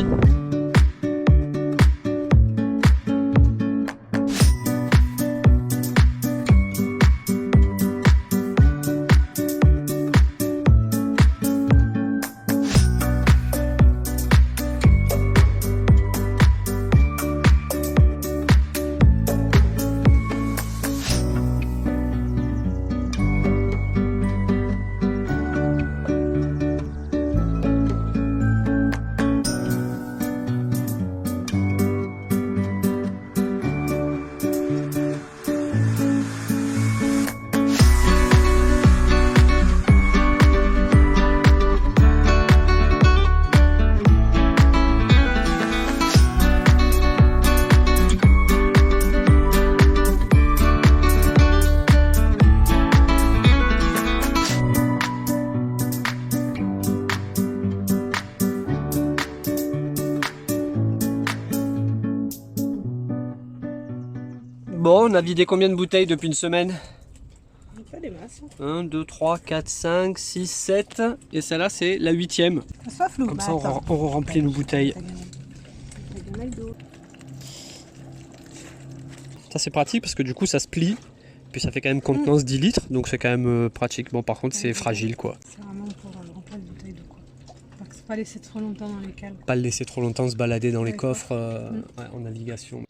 aussi. Bon, on a vidé combien de bouteilles depuis une semaine? Pas des masses. 1, 2, 3, 4, 5, 6, 7. Et celle-là, c'est la 8e. Sois flou. Comme ça, on remplit nos bouteilles. Ça, c'est pratique parce que du coup, ça se plie. Puis ça fait quand même contenance 10 litres. Donc c'est quand même pratique. Bon, par contre, c'est fragile, quoi. C'est vraiment pour remplir les bouteilles de quoi. Faut pas laisser trop longtemps dans les cales. Pas le laisser trop longtemps se balader dans les coffres ouais, en navigation.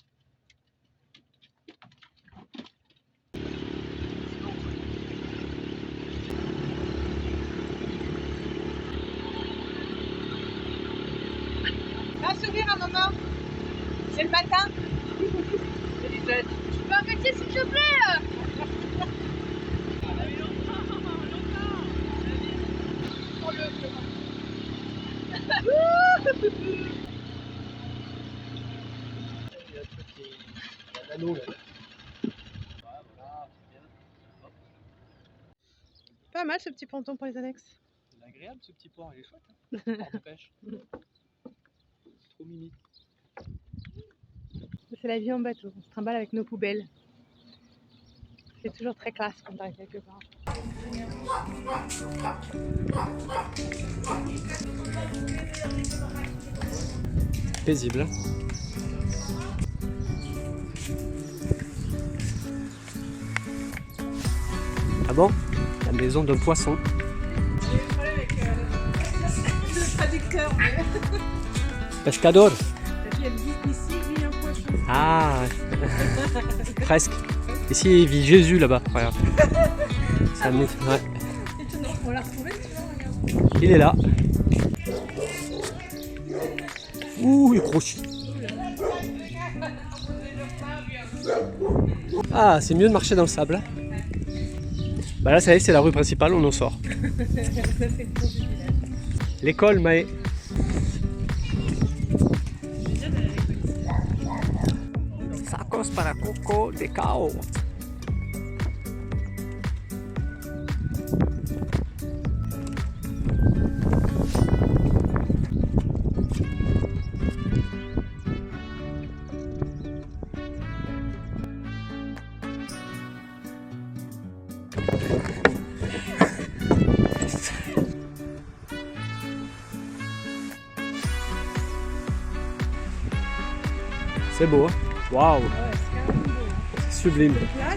Un sourire à maman. C'est le matin. Elisabeth. Tu peux arrêter s'il te plaît? Pas mal ce petit ponton pour les annexes. C'est agréable ce petit port, il est chouette. Hein. Port de pêche. Trop mimi. C'est la vie en bateau. On se trimballe avec nos poubelles. C'est toujours très classe quand on arrive quelque part. Paisible. Ah bon? La maison d'un poisson. J'ai eu le problème avec le traducteur. Pescador. La fille elle vit ici, vit un poisson. Ah, presque. Ici, il vit Jésus là-bas. Regarde. Ça ouais. On l'a retrouvé, tu vois, regarde. Il est là. Ouh, il est gros. Ah, c'est mieux de marcher dans le sable. Hein. Bah là, ça y est, c'est la rue principale, on en sort. Ça, c'est le tour du village. L'école, Maë. Sacos para coco de cao. C'est beau, hein? Waouh! Ouais, c'est carrément beau. Hein. C'est sublime. Là, là.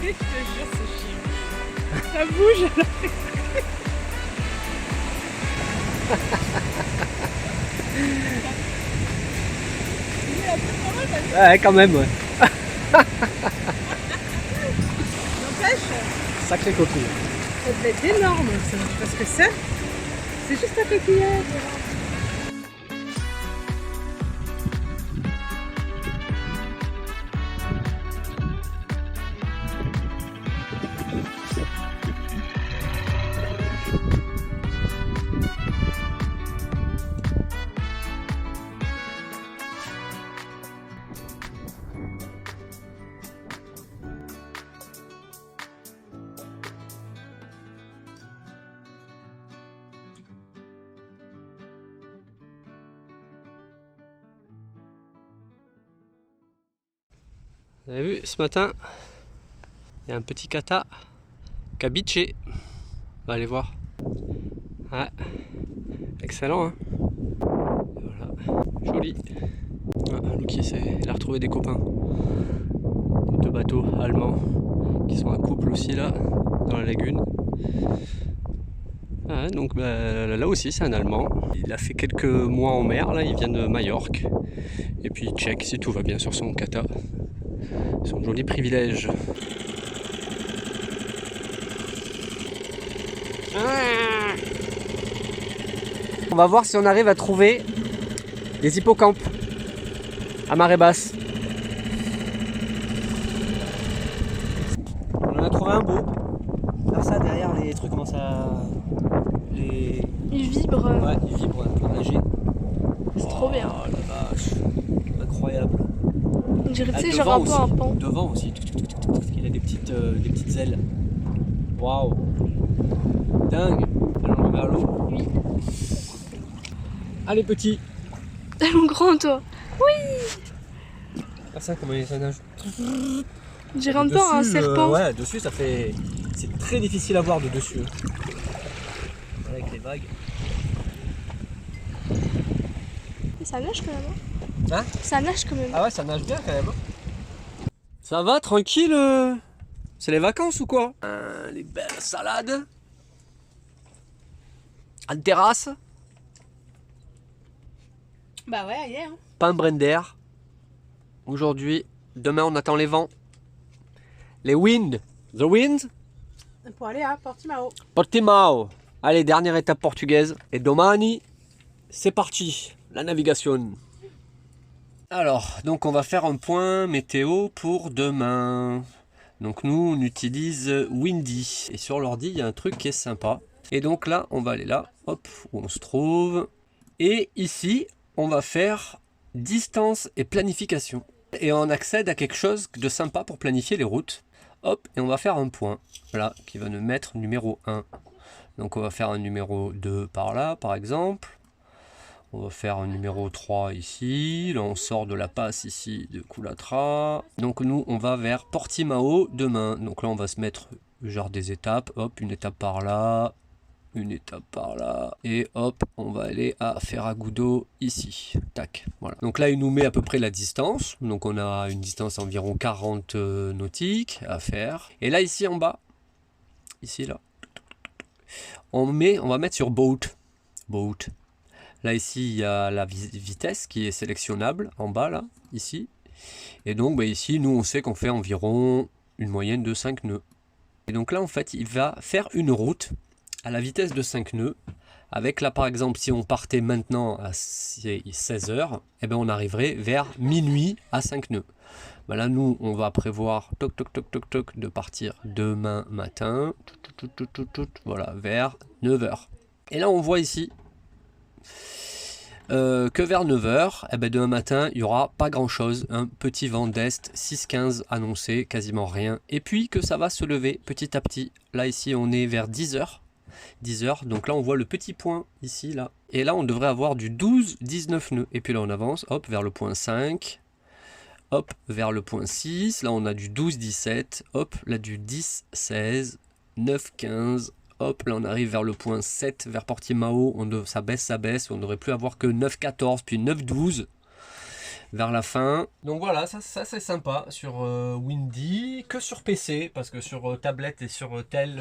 Je te jure, ce chien. Ça bouge alors. Ouais, quand même, ouais. N'empêche, Sacré coquille. ça devait être énorme ça. Parce que ça, c'est juste un coquillage. Vous avez vu ce matin, il y a un petit kata cabiché. On va aller voir. Ouais. Excellent, hein. Voilà. Joli. Ah, Lucky, il a retrouvé des copains. Des deux bateaux allemands qui sont un couple aussi là, dans la lagune. Ah, donc là aussi c'est un Allemand. Il a fait quelques mois en mer, là il vient de Majorque. Et puis il check si tout va bien sur son kata. Son joli privilège. On va voir si on arrive à trouver des hippocampes à marée basse. On en a trouvé un beau. Regarde ça derrière, les trucs commencent à... Il vibre. Ouais, il vibre pour nager. C'est trop bien. Oh la vache, incroyable. On dirait, tu sais, devant genre un peu aussi, un pan. devant aussi, il a des petites ailes. Waouh, dingue. Allons vers l'eau. Oui. Allez petit. Tellement grand, toi. Ah ça, comment ça nage? On dirait un peu un serpent. Ouais, dessus ça fait... C'est très difficile à voir de dessus. Voilà, avec les vagues. Et ça nage quand même. Hein? Ça nage quand même. Ah ouais, ça nage bien quand même. Ça va, tranquille. C'est les vacances ou quoi? Les belles salades. En terrasse. Bah ouais, hier. Pas un brin d'air. Aujourd'hui, demain on attend les vents. Les winds. The winds. Pour aller à Portimao. Portimao. Allez, dernière étape portugaise. Et domani, c'est parti. La navigation. Alors, donc on va faire un point météo pour demain. Donc nous, on utilise Windy. Et sur l'ordi, il y a un truc qui est sympa. Et donc là, on va aller là, hop, où on se trouve. Et ici, on va faire distance et planification. Et on accède à quelque chose de sympa pour planifier les routes. Hop, et on va faire un point, là, qui va nous mettre numéro 1. Donc on va faire un numéro 2 par là, par exemple. On va faire un numéro 3 ici. Là, on sort de la passe ici de Coulatra. Donc nous, on va vers Portimao demain. Donc là, on va se mettre genre des étapes. Hop, une étape par là. Une étape par là. Et hop, on va aller à Ferragudo ici. Tac, voilà. Donc là, il nous met à peu près la distance. Donc on a une distance environ 40 nautiques à faire. Et là, ici en bas, ici là, on va mettre sur Boat. Boat. Là ici il y a la vitesse qui est sélectionnable en bas là, ici. Et donc bah, ici nous on sait qu'on fait environ une moyenne de 5 nœuds. Et donc là en fait il va faire une route à la vitesse de 5 nœuds. Avec là par exemple si on partait maintenant à 16 heures, et ben on arriverait vers minuit à 5 nœuds. Ben là nous on va prévoir toc toc toc toc toc de partir demain matin, voilà vers 9 heures. Et là on voit ici que vers 9h, eh ben demain matin, il n'y aura pas grand chose. Un petit vent d'est, 6-15 annoncé, quasiment rien. Et puis que ça va se lever petit à petit. Là, ici, on est vers 10h. 10h, donc là, on voit le petit point ici, là. Et là, on devrait avoir du 12-19 nœuds. Et puis là, on avance, hop, vers le point 5. Hop, vers le point 6. Là, on a du 12-17. Hop, là, du 10-16. 9-15. Hop, là on arrive vers le point 7, vers Portimao, ça baisse, on ne devrait plus avoir que 9-14, puis 9-12 vers la fin. Donc voilà, ça c'est sympa sur Windy, que sur PC, parce que sur tablette et sur tel,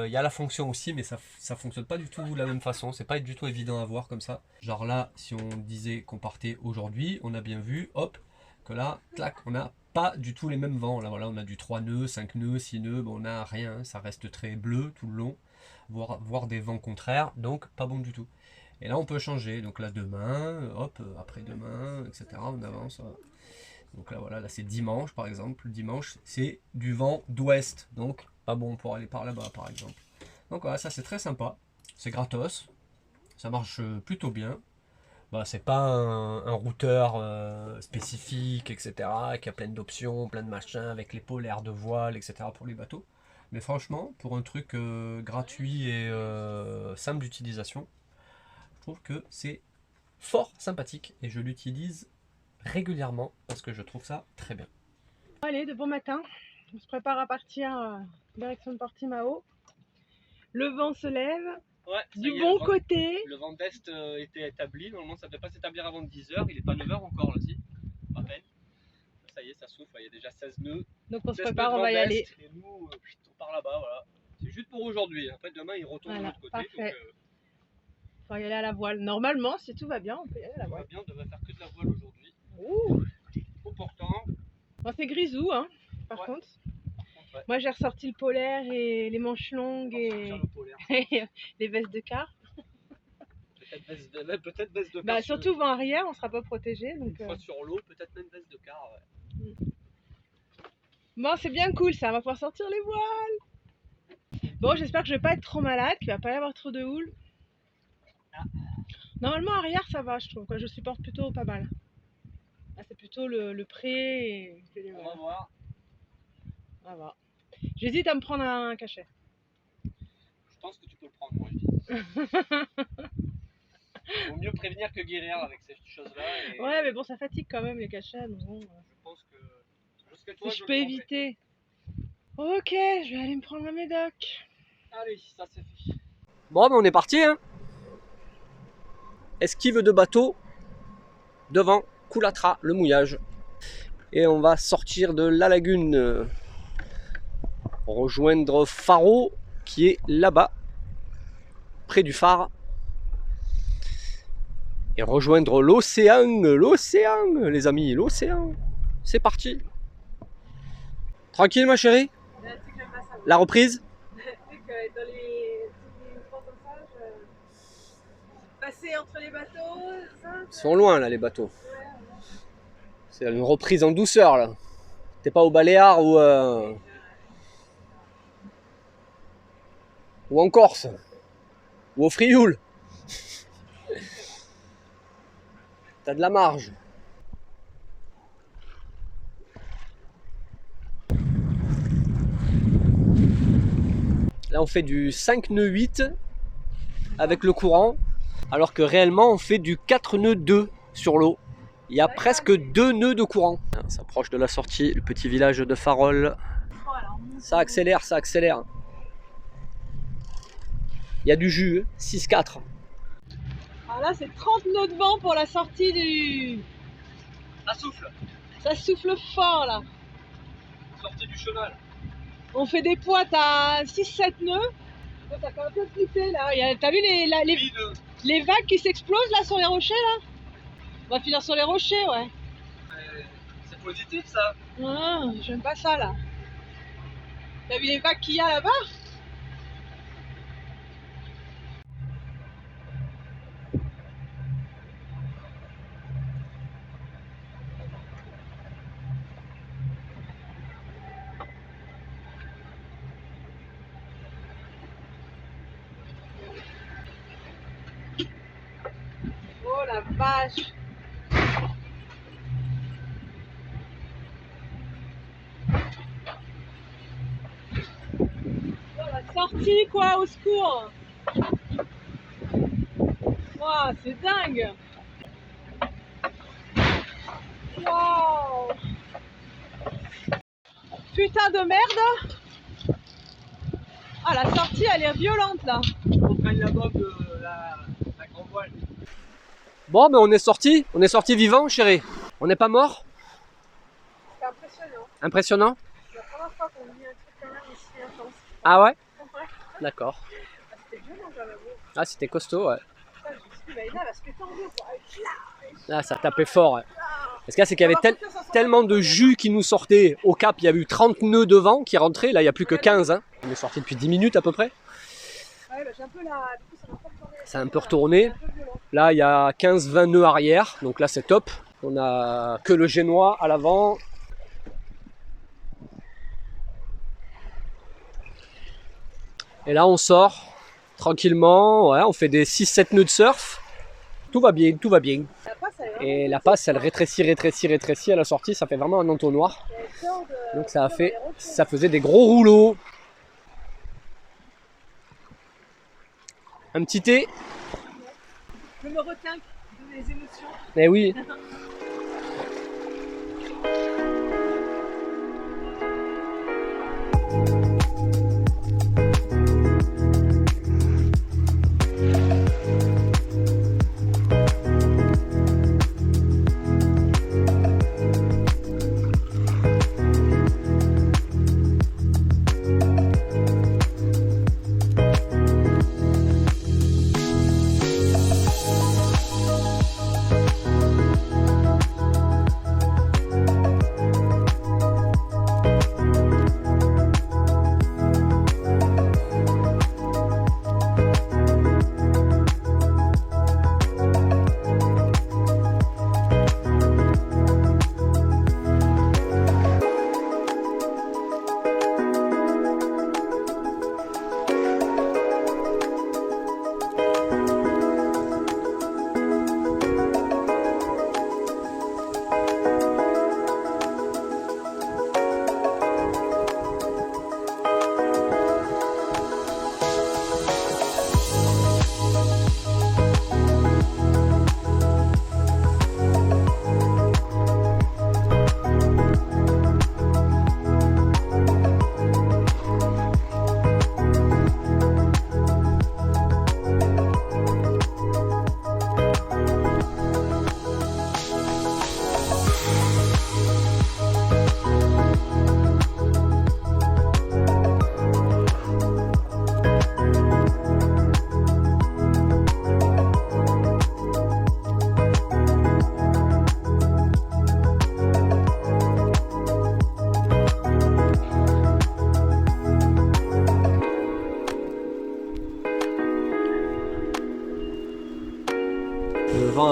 il y a la fonction aussi, mais ça fonctionne pas du tout de la même façon, c'est pas du tout évident à voir comme ça. Genre là, si on disait qu'on partait aujourd'hui, on a bien vu, hop, que là, clac, on n'a pas du tout les mêmes vents. Là voilà, on a du 3 nœuds, 5 nœuds, 6 nœuds, bon, on n'a rien, ça reste très bleu tout le long. Voir des vents contraires, donc pas bon du tout. Et là on peut changer, donc là demain, hop, après-demain, etc. On avance. Donc là voilà, là c'est dimanche par exemple. Dimanche c'est du vent d'ouest, donc pas bon pour aller par là-bas par exemple. Donc voilà, ça c'est très sympa, c'est gratos, ça marche plutôt bien. Bah, c'est pas un routeur spécifique, etc., qui a plein d'options, plein de machins, avec les polaires de voile, etc. pour les bateaux. Mais franchement, pour un truc gratuit et simple d'utilisation, je trouve que c'est fort sympathique et je l'utilise régulièrement parce que je trouve ça très bien. Allez, de bon matin. On se prépare à partir direction de Portimao. Le vent se lève. Ouais, Du bon côté. Le vent d'est était établi. Normalement, ça ne devait pas s'établir avant 10 h. Il n'est pas 9 h encore là, si. À peine. Ça y est, ça souffle. Il y a déjà 16 nœuds. Donc on se prépare, on va y aller. Et nous, on part là-bas. Voilà. C'est juste pour aujourd'hui. Après, demain, il retourne de l'autre côté. Parfait. Donc, on va y aller à la voile. Normalement, si tout va bien, on peut y aller à la tout va voile. bien, on devrait faire que de la voile aujourd'hui. Ouh. Trop portant. Bon, c'est grisou, hein, par contre. Ouais. Moi, j'ai ressorti le polaire et les manches longues et les vestes de quart. Peut-être veste de quart. Bah, surtout vent arrière, on sera pas protégé. Donc, une fois sur l'eau, peut-être même veste de quart. Ouais. Bon, c'est bien cool ça, on va pouvoir sortir les voiles. Bon, j'espère que je vais pas être trop malade, qu'il va pas y avoir trop de houle. Ah. Normalement, arrière, ça va, je trouve. Je supporte plutôt pas mal. Là, c'est plutôt le pré. Et... On va voir. On va voir. J'hésite à me prendre un cachet. Je pense que tu peux le prendre, moi, je dis. Vaut mieux prévenir que guérir avec ces choses-là. Et... Ouais, mais bon, ça fatigue quand même les cachets. Donc bon, je pense que... Toi, si je peux éviter. Ok, je vais aller me prendre un médoc. Allez, ça c'est fait. Bon, ben on est parti, hein. Esquive de bateau devant Coulatra, le mouillage. Et on va sortir de la lagune, rejoindre Faro qui est là-bas, près du phare. Et rejoindre l'océan, les amis, l'océan. C'est parti. Tranquille ma chérie. La reprise. Dans les passer entre les bateaux, ça. Ils sont loin là les bateaux. C'est une reprise en douceur là. T'es pas au Baléares ou en Corse. Ou au Frioul. T'as de la marge. Là on fait du 5 nœuds 8 avec le courant, alors que réellement on fait du 4 nœuds 2 sur l'eau. Il y a presque 2 nœuds de courant. On s'approche de la sortie, le petit village de Farol. Ça accélère, ça accélère. Il y a du jus, 6-4. Alors là c'est 30 nœuds de vent pour la sortie du... Ça souffle. Ça souffle fort là. Sortie du chenal. On fait des poids à 6-7 nœuds. Ça fait un peu flipper là. T'as vu les vagues qui s'explosent là sur les rochers là? On va finir sur les rochers, ouais. C'est positif ça. Ah, j'aime pas ça là. T'as vu les vagues qu'il y a là-bas? Oh la vache! Oh la sortie quoi, au secours! Wow, c'est dingue! Wow! Putain de merde! Ah la sortie elle est violente là! On prenne la bob de la grande voile. Bon, ben on est sorti vivant, chérie. On n'est pas mort. C'est impressionnant. Impressionnant. C'est la première fois qu'on vit un truc quand même aussi intense. Ah ouais? Ouais. D'accord. Ah, c'était violent, j'avoue. Ah, c'était costaud, ouais. Putain, je me suis dit, bah, là, elle va se péter en deux, quoi. Ah, ça tapait fort, ouais. Parce que là, c'est qu'il y avait tellement de jus qui nous sortait. Au cap, il y a eu 30 nœuds de vent qui rentraient. Là, il n'y a plus que 15. Hein. On est sorti depuis 10 minutes à peu près. Ouais, bah, j'ai un peu la... Du coup, ça m'a pas retourné. Ça a un peu retourné. Là, il y a 15-20 nœuds arrière. Donc là, c'est top. On a que le génois à l'avant. Et là, on sort tranquillement. Ouais, on fait des 6-7 nœuds de surf. Tout va bien, tout va bien. Et la passe, elle rétrécit à la sortie. Ça fait vraiment un entonnoir. Donc ça faisait des gros rouleaux. Un petit thé. Je me retiens de mes émotions. Eh oui.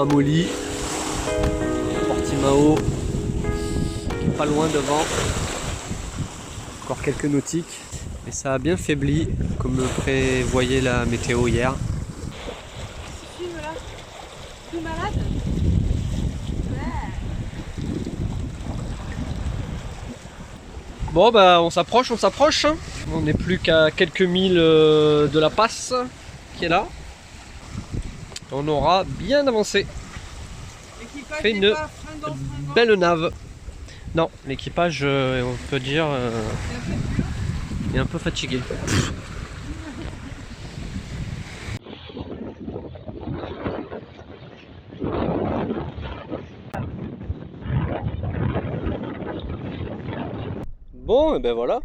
Amauly. Portimao, pas loin devant. Encore quelques nautiques. Et ça a bien faibli, comme le prévoyait la météo hier. Ce film là, tout malade. Bon bah on s'approche. Hein. On n'est plus qu'à quelques milles de la passe qui est là. On aura bien avancé. L'équipage Fait n'est une pas fringant. belle nave. Non, l'équipage, on peut dire, est un peu fatigué. Bon, et ben voilà,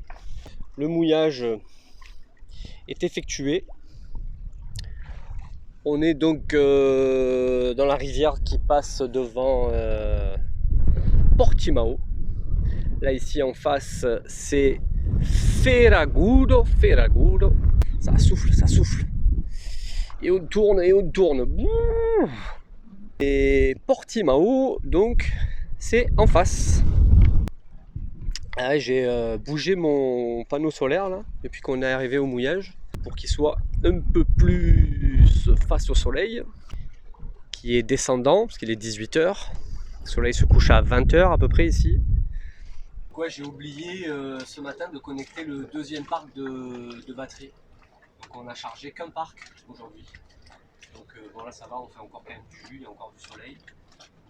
le mouillage est effectué. On est donc dans la rivière qui passe devant Portimao. Là ici en face c'est Ferragudo. Ça souffle. Et on tourne. Et Portimao donc c'est en face. Ah, j'ai bougé mon panneau solaire là depuis qu'on est arrivé au mouillage pour qu'il soit un peu plus face au soleil qui est descendant parce qu'il est 18h. Le soleil se couche à 20h à peu près ici. J'ai oublié ce matin de connecter le deuxième parc de batterie. Donc on a chargé qu'un parc aujourd'hui. Donc bon là ça va, on fait encore quand même du jus, il y a encore du soleil.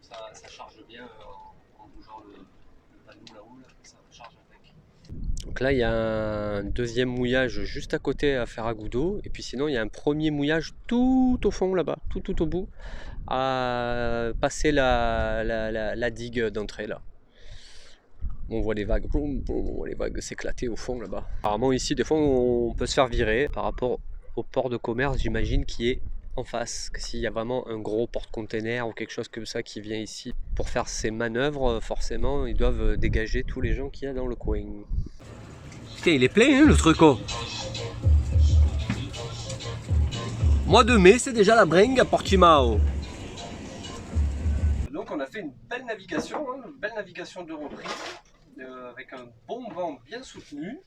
Ça charge bien en bougeant le panneau là-haut, là, ça charge avec. Donc là il y a un deuxième mouillage juste à côté à Ferragudo. Et puis sinon il y a un premier mouillage tout au fond là-bas, tout au bout, à passer la digue d'entrée là. On voit les vagues, on voit les vagues s'éclater au fond là-bas. Apparemment ici des fois on peut se faire virer par rapport au port de commerce, j'imagine, qui est en face. Que s'il y a vraiment un gros porte-container ou quelque chose comme ça qui vient ici pour faire ces manœuvres, forcément ils doivent dégager tous les gens qu'il y a dans le coin. Putain, il est plein hein, le truc. Mois de mai, c'est déjà la bringue à Portimao. Donc on a fait une belle navigation de reprise. Avec un bon vent bien soutenu,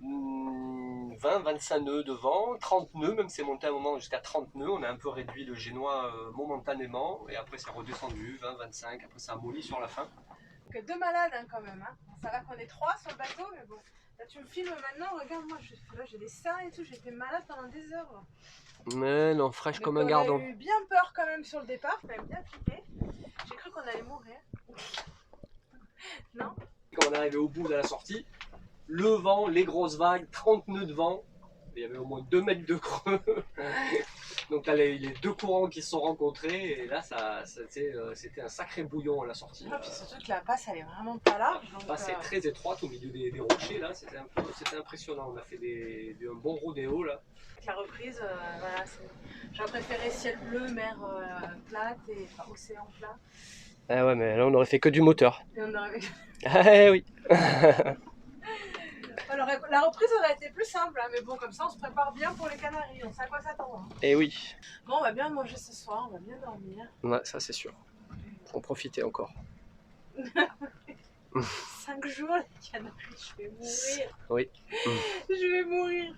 20-25 nœuds de vent, 30 nœuds, même c'est monté à un moment jusqu'à 30 nœuds, on a un peu réduit le génois momentanément, et après c'est redescendu, 20-25, après ça a molli sur la fin. Donc deux malades hein, quand même, hein. Ça va qu'on est 3 sur le bateau, mais bon, là tu me filmes maintenant, regarde moi, là j'ai des seins et tout, j'étais malade pendant des heures. Là. Mais non, fraîche donc, comme un gardon. On a eu bien peur quand même sur le départ, quand même bien flippé, j'ai cru qu'on allait mourir. Non. Quand on est arrivé au bout de la sortie, le vent, les grosses vagues, 30 nœuds de vent, il y avait au moins 2 mètres de creux. Donc là, les deux courants qui se sont rencontrés, et là, c'était un sacré bouillon à la sortie. Ah, puis surtout que la passe, elle est vraiment pas large. La passe est très étroite au milieu des rochers, là, c'était impressionnant. On a fait un bon rodéo, là. La reprise, voilà, j'aurais préféré ciel bleu, mer plate, et enfin, océan plat. Ah ouais, mais là, on aurait fait que du moteur. Et on aurait... Ah oui. Alors, la reprise aurait été plus simple, hein, mais bon, comme ça, on se prépare bien pour les Canaries, on sait à quoi s'attendre. Hein. Et oui. Bon, on va bien manger ce soir, on va bien dormir. Ouais, ça c'est sûr. Faut en profiter encore. 5 jours, les Canaries, je vais mourir. Oui. Je vais mourir.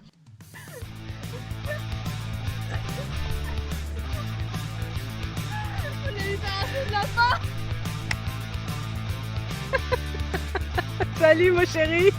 On a eu un de la fin. Salut, mon chéri.